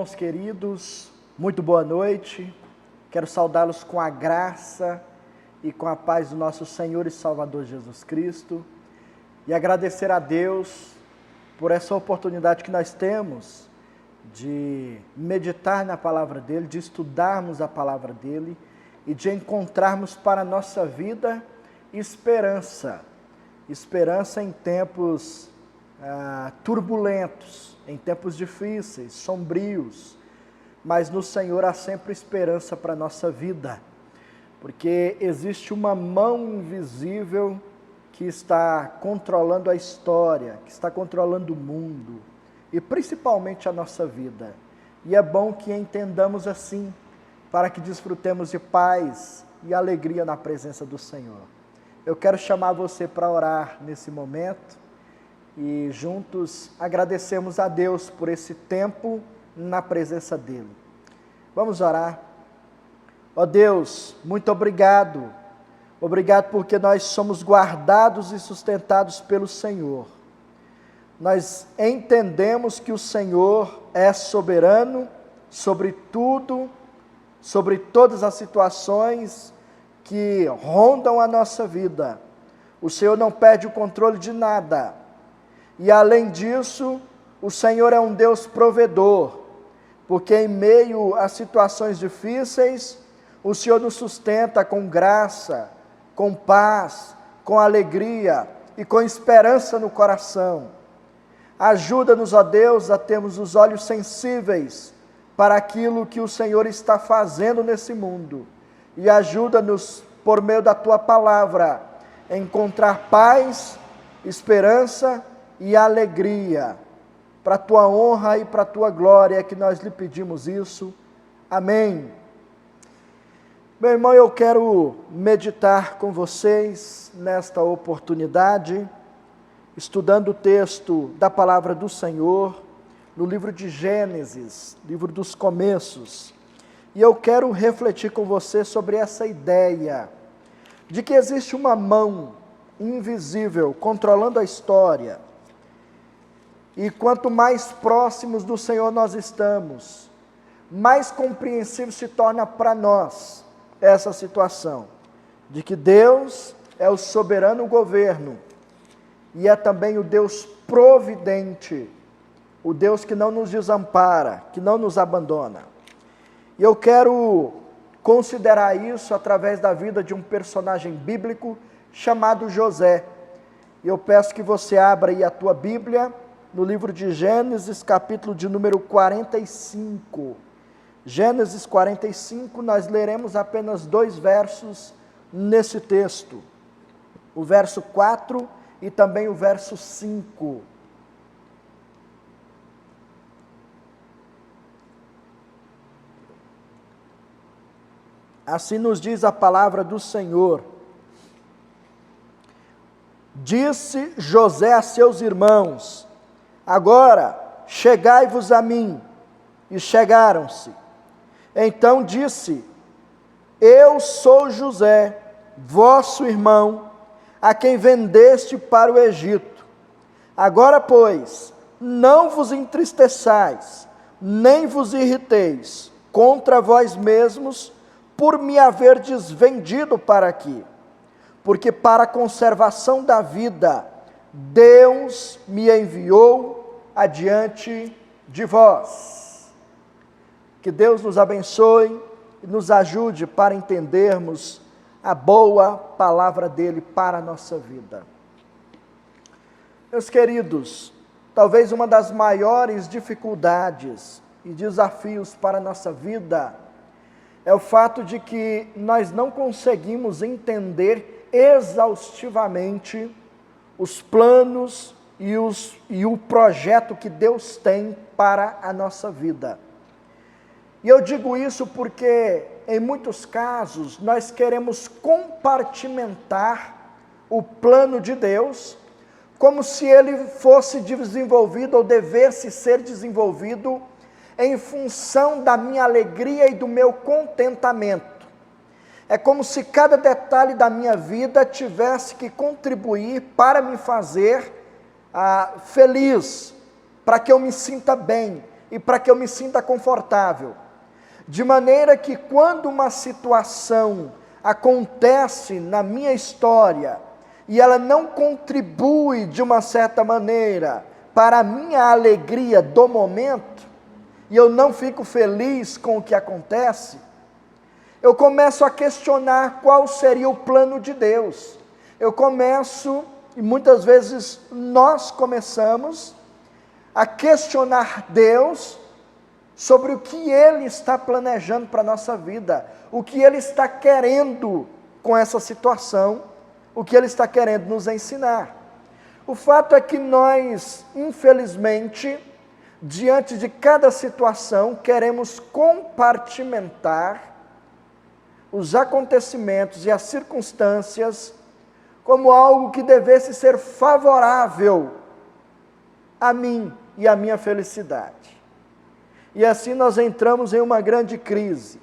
irmãos queridos, muito boa noite. Quero saudá-los com a graça e com a paz do nosso Senhor e Salvador Jesus Cristo e agradecer a Deus por essa oportunidade que nós temos de meditar na palavra dEle, de estudarmos a palavra dEle e de encontrarmos para a nossa vida esperança em tempos turbulentos, em tempos difíceis, sombrios, mas no Senhor há sempre esperança para a nossa vida, porque existe uma mão invisível que está controlando a história, que está controlando o mundo e principalmente a nossa vida. E é bom que entendamos assim, para que desfrutemos de paz e alegria na presença do Senhor. Eu quero chamar você para orar nesse momento e juntos agradecemos a Deus por esse tempo na presença dEle. Vamos orar. Ó Deus, muito obrigado. Obrigado porque nós somos guardados e sustentados pelo Senhor. Nós entendemos que o Senhor é soberano sobre tudo, sobre todas as situações que rondam a nossa vida. O Senhor não perde o controle de nada. E além disso, o Senhor é um Deus provedor, porque em meio a situações difíceis, o Senhor nos sustenta com graça, com paz, com alegria e com esperança no coração. Ajuda-nos, ó Deus, a termos os olhos sensíveis para aquilo que o Senhor está fazendo nesse mundo. E ajuda-nos, por meio da Tua palavra, a encontrar paz, esperança e alegria. Para a Tua honra e para a Tua glória é que nós lhe pedimos isso. Amém. Meu irmão, eu quero meditar com vocês nesta oportunidade, estudando o texto da palavra do Senhor, no livro de Gênesis, livro dos começos. E eu quero refletir com você sobre essa ideia de que existe uma mão invisível controlando a história. E quanto mais próximos do Senhor nós estamos, mais compreensível se torna para nós essa situação, de que Deus é o soberano governo, e é também o Deus providente, o Deus que não nos desampara, que não nos abandona. E eu quero considerar isso através da vida de um personagem bíblico chamado José. E eu peço que você abra aí a tua Bíblia, no livro de Gênesis, capítulo de número 45. Gênesis 45, nós leremos apenas 2 versos nesse texto. O verso 4 e também o verso 5. Assim nos diz a palavra do Senhor. Disse José a seus irmãos: agora chegai-vos a mim. E chegaram-se. Então disse: eu sou José, vosso irmão, a quem vendeste para o Egito. Agora, pois, não vos entristeçais, nem vos irriteis contra vós mesmos, por me haverdes vendido para aqui, porque para a conservação da vida, Deus me enviou adiante de vós. Que Deus nos abençoe e nos ajude para entendermos a boa palavra dEle para a nossa vida. Meus queridos, talvez uma das maiores dificuldades e desafios para a nossa vida é o fato de que nós não conseguimos entender exaustivamente os planos e o projeto que Deus tem para a nossa vida. E eu digo isso porque, em muitos casos, nós queremos compartimentar o plano de Deus, como se ele fosse desenvolvido ou devesse ser desenvolvido em função da minha alegria e do meu contentamento. É como se cada detalhe da minha vida tivesse que contribuir para me fazer feliz, para que eu me sinta bem e para que eu me sinta confortável. De maneira que quando uma situação acontece na minha história e ela não contribui de uma certa maneira para a minha alegria do momento, e eu não fico feliz com o que acontece, eu começo a questionar qual seria o plano de Deus. Eu começo, e muitas vezes nós começamos a questionar Deus sobre o que Ele está planejando para a nossa vida, o que Ele está querendo com essa situação, o que Ele está querendo nos ensinar. O fato é que nós, infelizmente, diante de cada situação, queremos compartimentar os acontecimentos e as circunstâncias como algo que devesse ser favorável a mim e à minha felicidade. E assim nós entramos em uma grande crise.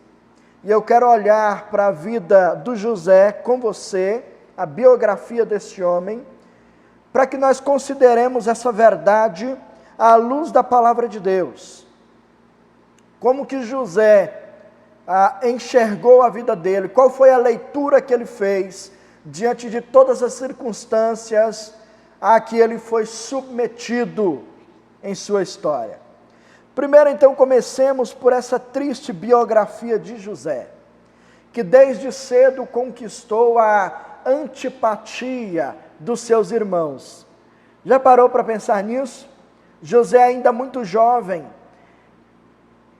E eu quero olhar para a vida do José com você, a biografia desse homem, para que nós consideremos essa verdade à luz da palavra de Deus. Como que José enxergou a vida dele, qual foi a leitura que ele fez diante de todas as circunstâncias a que ele foi submetido em sua história. Primeiro, então, comecemos por essa triste biografia de José, que desde cedo conquistou a antipatia dos seus irmãos. Já parou para pensar nisso? José, ainda muito jovem,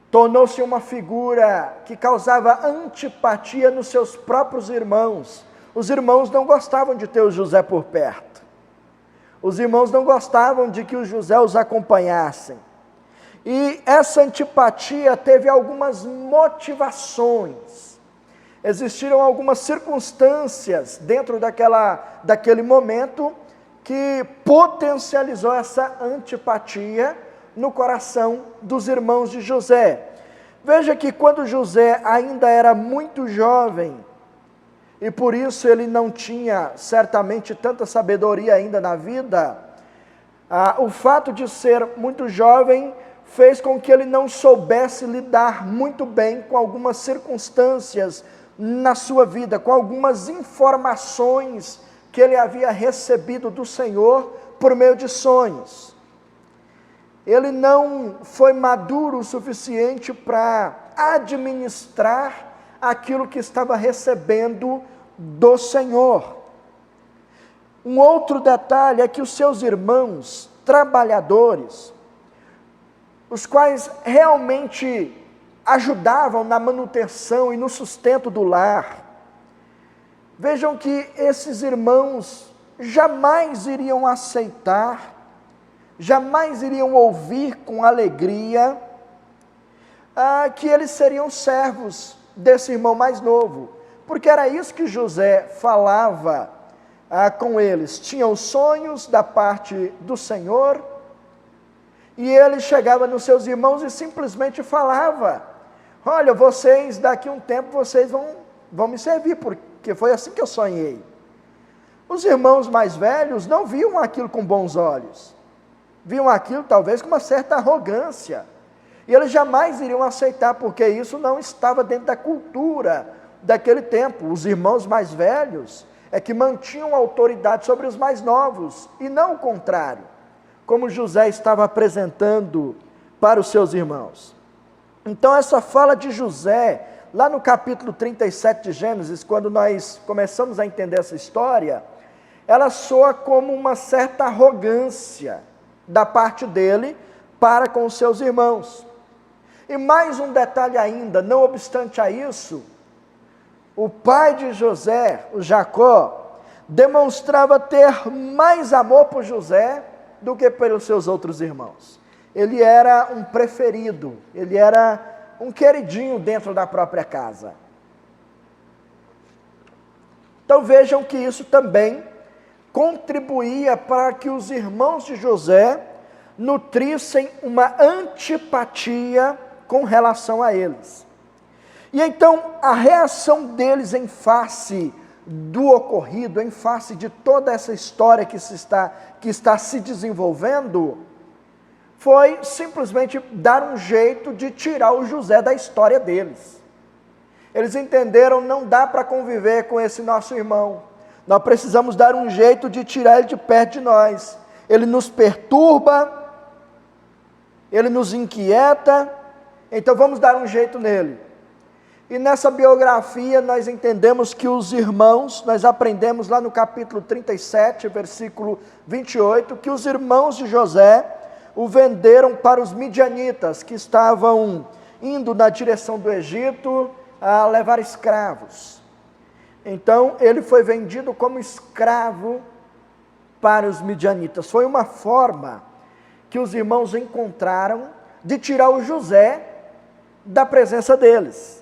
tornou-se uma figura que causava antipatia nos seus próprios irmãos. Os irmãos não gostavam de ter o José por perto. Os irmãos não gostavam de que o José os acompanhassem. E essa antipatia teve algumas motivações. Existiram algumas circunstâncias dentro daquele momento que potencializou essa antipatia no coração dos irmãos de José. Veja que quando José ainda era muito jovem, e por isso ele não tinha certamente tanta sabedoria ainda na vida, o fato de ser muito jovem fez com que ele não soubesse lidar muito bem com algumas circunstâncias na sua vida, com algumas informações que ele havia recebido do Senhor por meio de sonhos. Ele não foi maduro o suficiente para administrar aquilo que estava recebendo do Senhor. Um outro detalhe é que os seus irmãos trabalhadores, os quais realmente ajudavam na manutenção e no sustento do lar, vejam que esses irmãos jamais iriam aceitar, jamais iriam ouvir com alegria que eles seriam servos desse irmão mais novo, porque era isso que José falava com eles. Tinham sonhos da parte do Senhor, e ele chegava nos seus irmãos e simplesmente falava: olha, vocês daqui a um tempo vocês vão me servir, porque foi assim que eu sonhei. Os irmãos mais velhos não viam aquilo com bons olhos, viam aquilo talvez com uma certa arrogância, e eles jamais iriam aceitar, porque isso não estava dentro da cultura daquele tempo. Os irmãos mais velhos é que mantinham autoridade sobre os mais novos, e não o contrário, como José estava apresentando para os seus irmãos. Então essa fala de José, lá no capítulo 37 de Gênesis, quando nós começamos a entender essa história, ela soa como uma certa arrogância da parte dele para com os seus irmãos. E mais um detalhe ainda, não obstante a isso, o pai de José, o Jacó, demonstrava ter mais amor por José do que pelos seus outros irmãos. Ele era um preferido, ele era um queridinho dentro da própria casa. Então vejam que isso também contribuía para que os irmãos de José nutrissem uma antipatia com relação a eles. E então a reação deles em face do ocorrido, em face de toda essa história que está se desenvolvendo, foi simplesmente dar um jeito de tirar o José da história deles. Eles entenderam, não dá para conviver com esse nosso irmão, nós precisamos dar um jeito de tirar ele de perto de nós. Ele nos perturba, ele nos inquieta, então vamos dar um jeito nele. E nessa biografia nós entendemos que os irmãos, nós aprendemos lá no capítulo 37, versículo 28, que os irmãos de José o venderam para os midianitas, que estavam indo na direção do Egito a levar escravos. Então ele foi vendido como escravo para os midianitas. Foi uma forma que os irmãos encontraram de tirar o José da presença deles.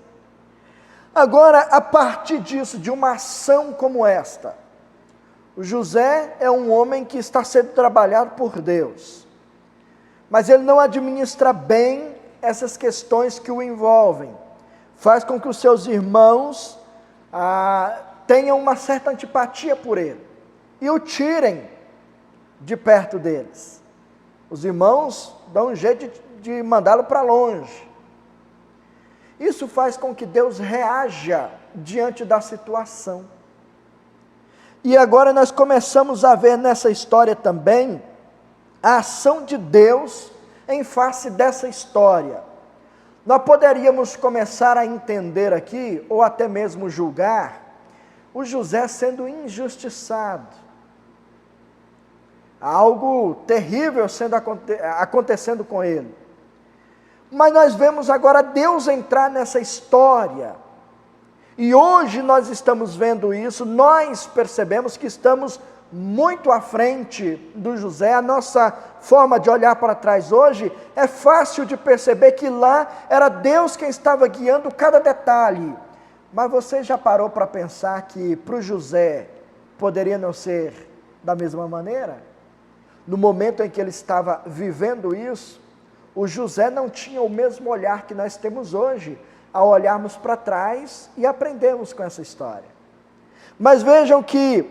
Agora, a partir disso, de uma ação como esta, o José é um homem que está sendo trabalhado por Deus, mas ele não administra bem essas questões que o envolvem, faz com que os seus irmãos tenham uma certa antipatia por ele, e o tirem de perto deles. Os irmãos dão um jeito de mandá-lo para longe. Isso faz com que Deus reaja diante da situação. E agora nós começamos a ver nessa história também a ação de Deus em face dessa história. Nós poderíamos começar a entender aqui, ou até mesmo julgar, o José sendo injustiçado. Algo terrível acontecendo com ele. Mas nós vemos agora Deus entrar nessa história. E hoje nós estamos vendo isso, nós percebemos que estamos muito à frente do José. A nossa forma de olhar para trás hoje é fácil de perceber que lá era Deus quem estava guiando cada detalhe. Mas você já parou para pensar que para o José poderia não ser da mesma maneira? No momento em que ele estava vivendo isso, o José não tinha o mesmo olhar que nós temos hoje, ao olharmos para trás e aprendermos com essa história. Mas vejam que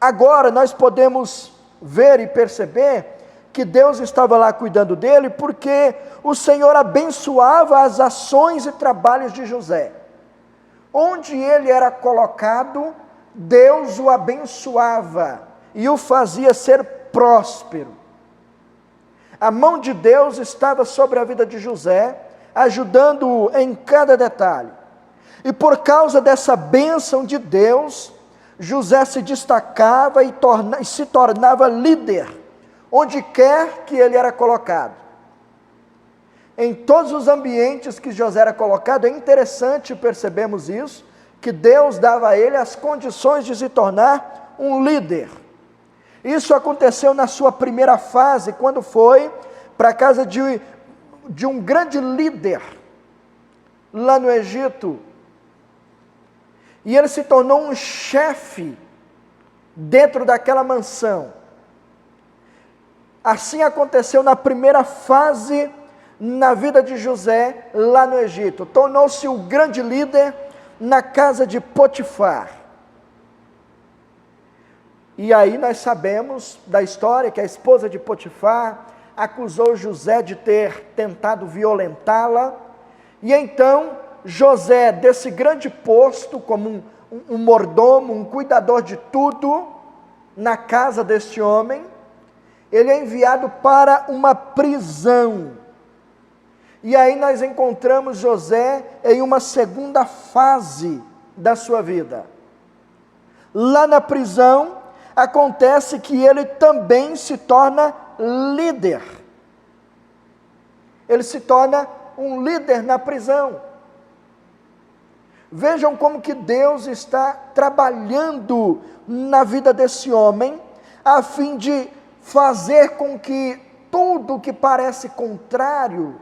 agora nós podemos ver e perceber que Deus estava lá cuidando dele, porque o Senhor abençoava as ações e trabalhos de José. Onde ele era colocado, Deus o abençoava e o fazia ser próspero. A mão de Deus estava sobre a vida de José, ajudando-o em cada detalhe. E por causa dessa bênção de Deus, José se destacava e se tornava líder, onde quer que ele era colocado. Em todos os ambientes que José era colocado, é interessante percebermos isso, que Deus dava a ele as condições de se tornar um líder. Isso aconteceu na sua primeira fase, quando foi para a casa de um grande líder, lá no Egito, e ele se tornou um chefe dentro daquela mansão. Assim aconteceu na primeira fase na vida de José, lá no Egito. Tornou-se o grande líder na casa de Potifar. E aí nós sabemos da história que a esposa de Potifar acusou José de ter tentado violentá-la, e então José, desse grande posto, como um mordomo, um cuidador de tudo, na casa deste homem, ele é enviado para uma prisão. E aí nós encontramos José em uma segunda fase da sua vida. Lá na prisão, acontece que ele também se torna líder. Ele se torna um líder na prisão. Vejam como que Deus está trabalhando na vida desse homem, a fim de fazer com que tudo que parece contrário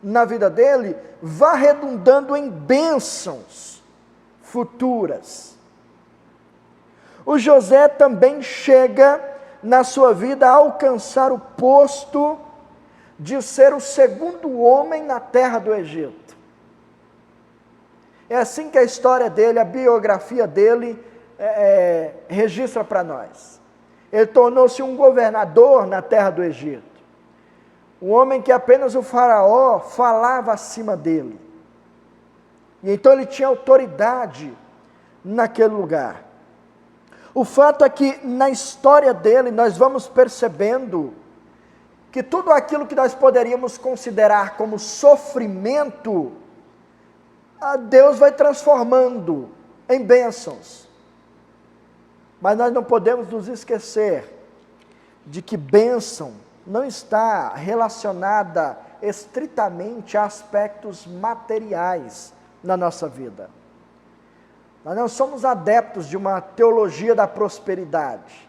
na vida dele vá redundando em bênçãos futuras. O José também chega na sua vida a alcançar o posto de ser o segundo homem na terra do Egito. É assim que a história dele, a biografia dele registra para nós. Ele tornou-se um governador na terra do Egito. Um homem que apenas o faraó falava acima dele. E então ele tinha autoridade naquele lugar. O fato é que na história dele nós vamos percebendo que tudo aquilo que nós poderíamos considerar como sofrimento, Deus vai transformando em bênçãos. Mas nós não podemos nos esquecer de que bênção não está relacionada estritamente a aspectos materiais na nossa vida. Nós não somos adeptos de uma teologia da prosperidade.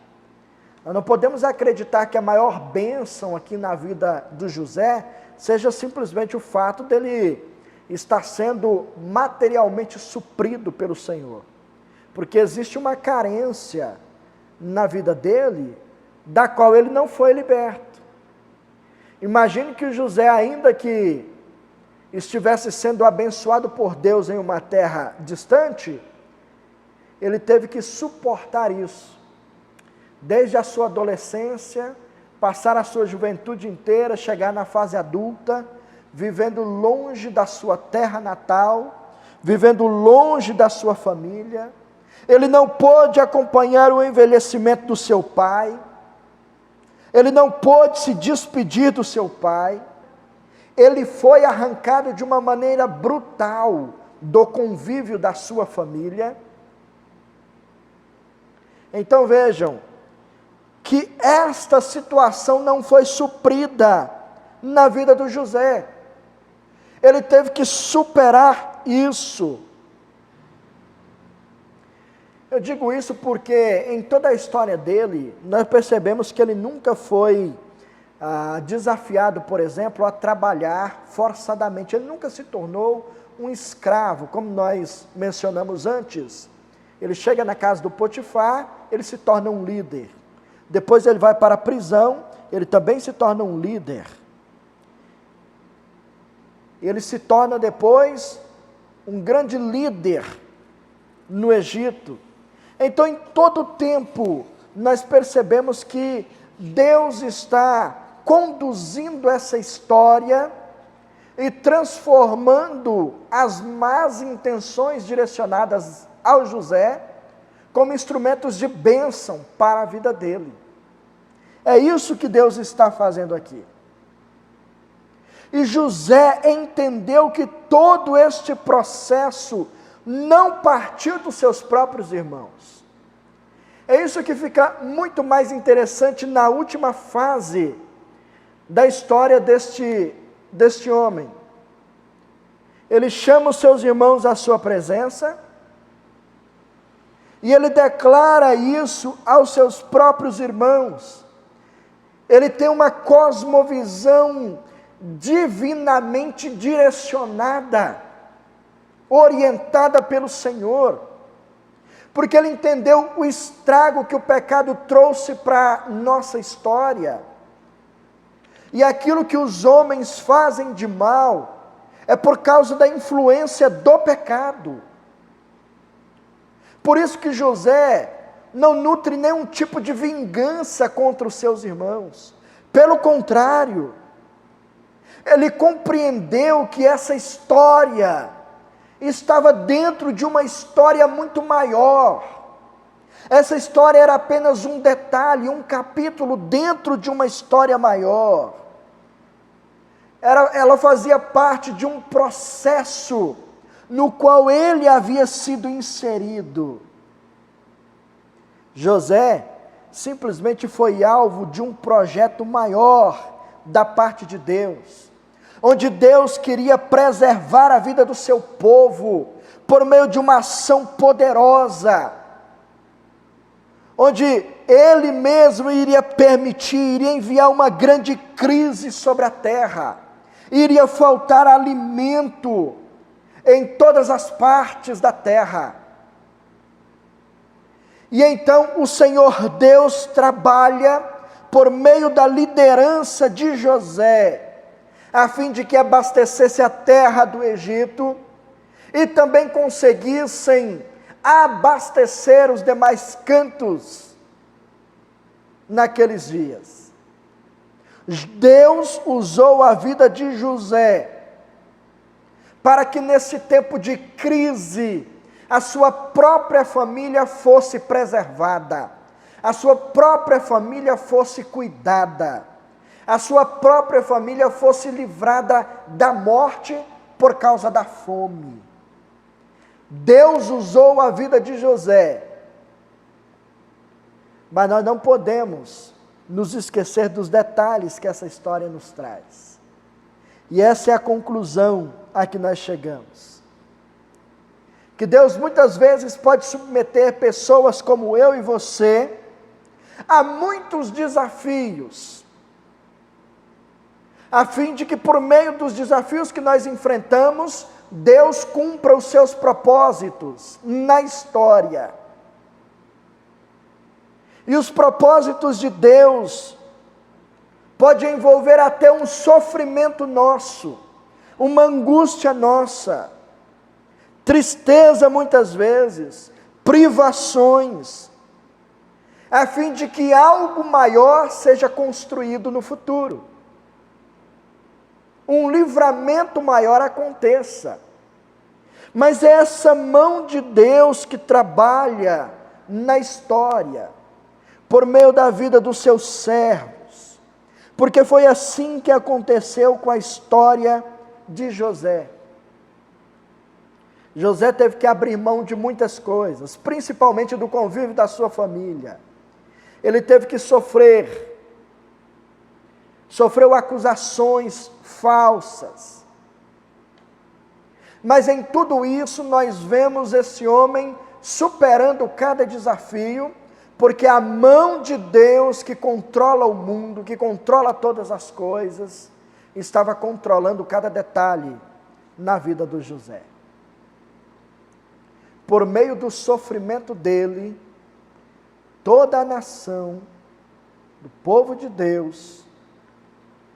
Nós não podemos acreditar que a maior bênção aqui na vida do José seja simplesmente o fato dele estar sendo materialmente suprido pelo Senhor. Porque existe uma carência na vida dele, da qual ele não foi liberto. Imagine que o José, ainda que estivesse sendo abençoado por Deus em uma terra distante, ele teve que suportar isso. Desde a sua adolescência, passar a sua juventude inteira, chegar na fase adulta, vivendo longe da sua terra natal, vivendo longe da sua família. Ele não pôde acompanhar o envelhecimento do seu pai, ele não pôde se despedir do seu pai, ele foi arrancado de uma maneira brutal do convívio da sua família. Então vejam, que esta situação não foi suprida na vida do José, ele teve que superar isso. Eu digo isso porque em toda a história dele, nós percebemos que ele nunca foi desafiado, por exemplo, a trabalhar forçadamente. Ele nunca se tornou um escravo, como nós mencionamos antes. Ele chega na casa do Potifar, ele se torna um líder. Depois ele vai para a prisão, ele também se torna um líder. Ele se torna depois um grande líder no Egito. Então, em todo o tempo, nós percebemos que Deus está conduzindo essa história e transformando as más intenções direcionadas ao José como instrumentos de bênção para a vida dele. É isso que Deus está fazendo aqui. E José entendeu que todo este processo não partiu dos seus próprios irmãos. É isso que fica muito mais interessante na última fase da história deste homem. Ele chama os seus irmãos à sua presença, e ele declara isso aos seus próprios irmãos. Ele tem uma cosmovisão divinamente direcionada, orientada pelo Senhor, porque ele entendeu o estrago que o pecado trouxe para a nossa história, e aquilo que os homens fazem de mal, é por causa da influência do pecado. Por isso que José não nutre nenhum tipo de vingança contra os seus irmãos, pelo contrário, ele compreendeu que essa história estava dentro de uma história muito maior. Essa história era apenas um detalhe, um capítulo dentro de uma história maior. Ela fazia parte de um processo no qual ele havia sido inserido. José simplesmente foi alvo de um projeto maior da parte de Deus, onde Deus queria preservar a vida do seu povo, por meio de uma ação poderosa, onde Ele mesmo iria permitir, iria enviar uma grande crise sobre a terra, iria faltar alimento em todas as partes da terra. E então o Senhor Deus trabalha por meio da liderança de José, a fim de que abastecesse a terra do Egito e também conseguissem abastecer os demais cantos naqueles dias. Deus usou a vida de José para que nesse tempo de crise, a sua própria família fosse preservada, a sua própria família fosse cuidada, a sua própria família fosse livrada da morte por causa da fome. Deus usou a vida de José, mas nós não podemos nos esquecer dos detalhes que essa história nos traz. E essa é a conclusão a que nós chegamos. Que Deus muitas vezes pode submeter pessoas como eu e você a muitos desafios, a fim de que por meio dos desafios que nós enfrentamos, Deus cumpra os seus propósitos na história. E os propósitos de Deus podem envolver até um sofrimento nosso, uma angústia nossa, tristeza muitas vezes, privações, a fim de que algo maior seja construído no futuro. Um livramento maior aconteça. Mas é essa mão de Deus que trabalha na história, por meio da vida dos seus servos, porque foi assim que aconteceu com a história de José. José teve que abrir mão de muitas coisas, principalmente do convívio da sua família. Ele teve que sofreu acusações falsas. Mas em tudo isso nós vemos esse homem superando cada desafio, porque a mão de Deus que controla o mundo, que controla todas as coisas, estava controlando cada detalhe na vida do José. Por meio do sofrimento dele, toda a nação, do povo de Deus,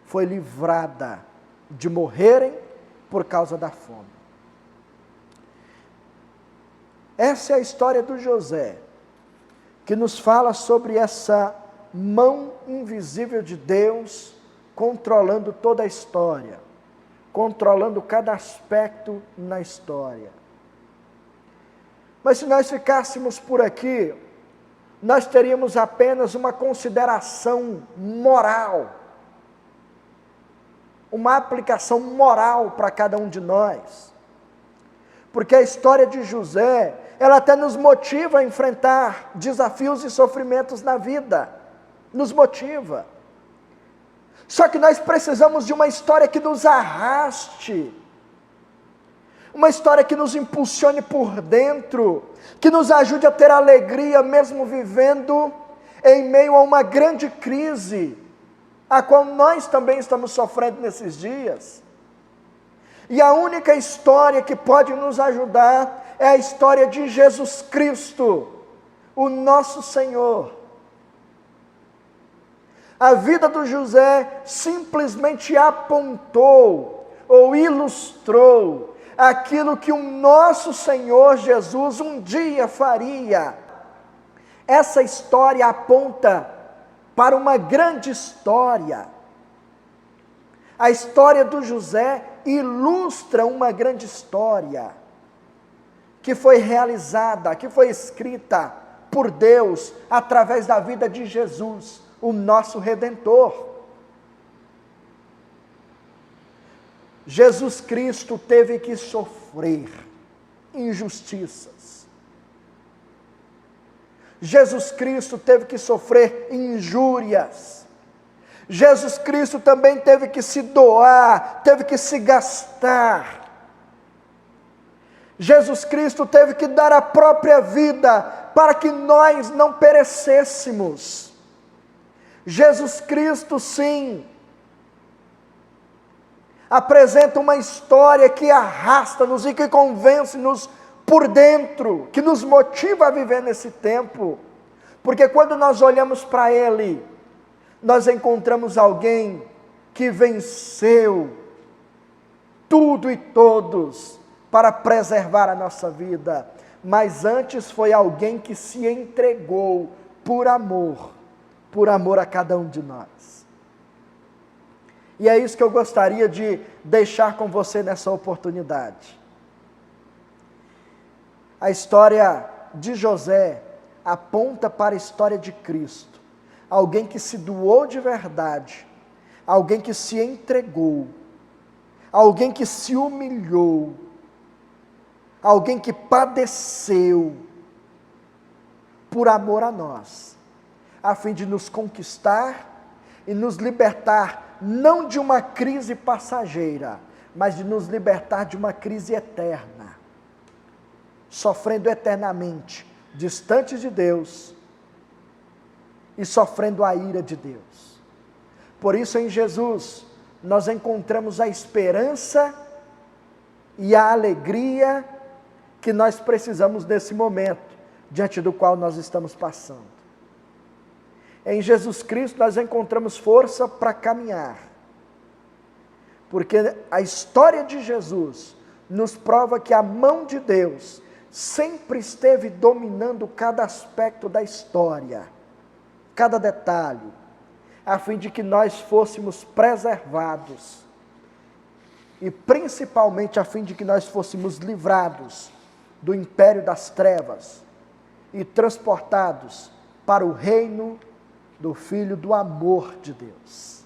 foi livrada de morrerem por causa da fome. Essa é a história do José, que nos fala sobre essa mão invisível de Deus, controlando toda a história, controlando cada aspecto na história. Mas se nós ficássemos por aqui, nós teríamos apenas uma consideração moral, uma aplicação moral para cada um de nós, porque a história de José, ela até nos motiva a enfrentar desafios e sofrimentos na vida, nos motiva. Só que nós precisamos de uma história que nos arraste, uma história que nos impulsione por dentro, que nos ajude a ter alegria mesmo vivendo em meio a uma grande crise, a qual nós também estamos sofrendo nesses dias. E a única história que pode nos ajudar é a história de Jesus Cristo, o nosso Senhor. A vida do José simplesmente apontou ou ilustrou aquilo que o nosso Senhor Jesus um dia faria. Essa história aponta para uma grande história. A história do José ilustra uma grande história que foi realizada, que foi escrita por Deus através da vida de Jesus, o nosso Redentor. Jesus Cristo teve que sofrer injustiças. Jesus Cristo teve que sofrer injúrias. Jesus Cristo também teve que se doar, teve que se gastar. Jesus Cristo teve que dar a própria vida para que nós não perecêssemos. Jesus Cristo, sim, apresenta uma história que arrasta-nos e que convence-nos por dentro, que nos motiva a viver nesse tempo, porque quando nós olhamos para Ele, nós encontramos alguém que venceu tudo e todos para preservar a nossa vida, mas antes foi alguém que se entregou por amor a cada um de nós. E é isso que eu gostaria de deixar com você nessa oportunidade. A história de José aponta para a história de Cristo. Alguém que se doou de verdade, alguém que se entregou, alguém que se humilhou, alguém que padeceu por amor a nós, a fim de nos conquistar e nos libertar, não de uma crise passageira, mas de nos libertar de uma crise eterna, sofrendo eternamente, distante de Deus e sofrendo a ira de Deus. Por isso, em Jesus, nós encontramos a esperança e a alegria que nós precisamos nesse momento, diante do qual nós estamos passando. Em Jesus Cristo nós encontramos força para caminhar, porque a história de Jesus nos prova que a mão de Deus sempre esteve dominando cada aspecto da história, cada detalhe, a fim de que nós fôssemos preservados e principalmente a fim de que nós fôssemos livrados do império das trevas e transportados para o reino do Filho do amor de Deus.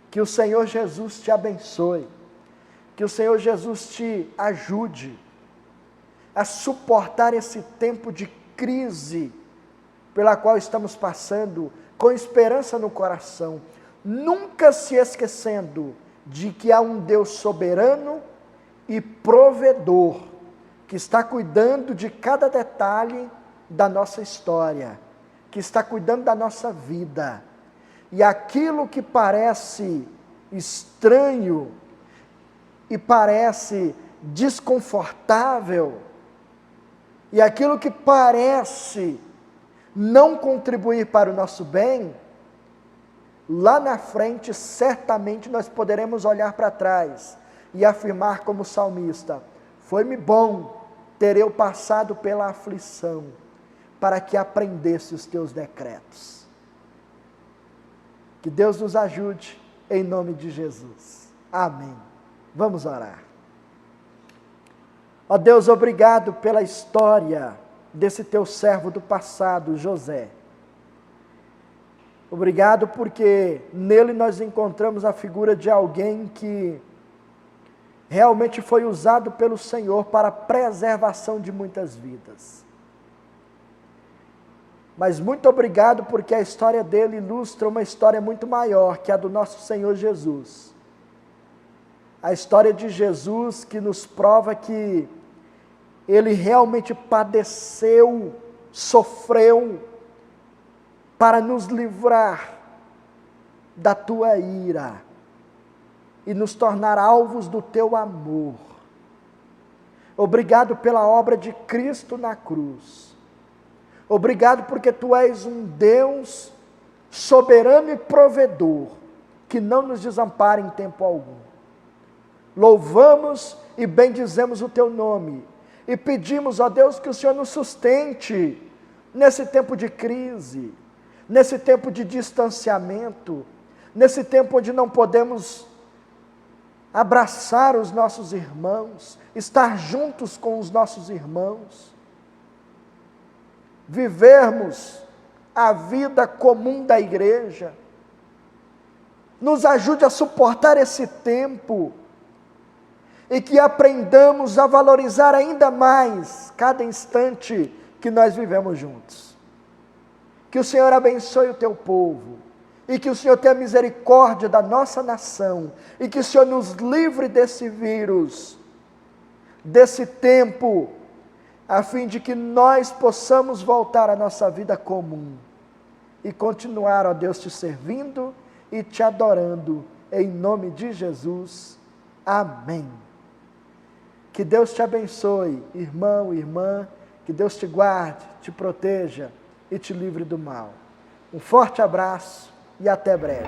Que o Senhor Jesus te abençoe, que o Senhor Jesus te ajude a suportar esse tempo de crise pela qual estamos passando, com esperança no coração, nunca se esquecendo de que há um Deus soberano e provedor, que está cuidando de cada detalhe da nossa história, que está cuidando da nossa vida. E aquilo que parece estranho e parece desconfortável, e aquilo que parece não contribuir para o nosso bem, lá na frente certamente nós poderemos olhar para trás e afirmar como salmista: foi-me bom ter eu passado pela aflição, para que aprendesse os teus decretos. Que Deus nos ajude, em nome de Jesus. Amém. Vamos orar. Ó Deus, obrigado pela história desse teu servo do passado, José. Obrigado porque nele nós encontramos a figura de alguém que realmente foi usado pelo Senhor para a preservação de muitas vidas. Mas muito obrigado porque a história dele ilustra uma história muito maior que a do nosso Senhor Jesus. A história de Jesus que nos prova que ele realmente padeceu, sofreu, para nos livrar da tua ira e nos tornar alvos do teu amor. Obrigado pela obra de Cristo na cruz. Obrigado porque tu és um Deus soberano e provedor, que não nos desampara em tempo algum. Louvamos e bendizemos o teu nome e pedimos, ó Deus, que o Senhor nos sustente nesse tempo de crise, nesse tempo de distanciamento, nesse tempo onde não podemos abraçar os nossos irmãos, estar juntos com os nossos irmãos, vivermos a vida comum da igreja. Nos ajude a suportar esse tempo e que aprendamos a valorizar ainda mais cada instante que nós vivemos juntos. Que o Senhor abençoe o teu povo e que o Senhor tenha misericórdia da nossa nação e que o Senhor nos livre desse vírus, desse tempo, a fim de que nós possamos voltar à nossa vida comum e continuar, ó Deus, te servindo e te adorando, em nome de Jesus. Amém. Que Deus te abençoe, irmão, irmã, que Deus te guarde, te proteja e te livre do mal. Um forte abraço e até breve.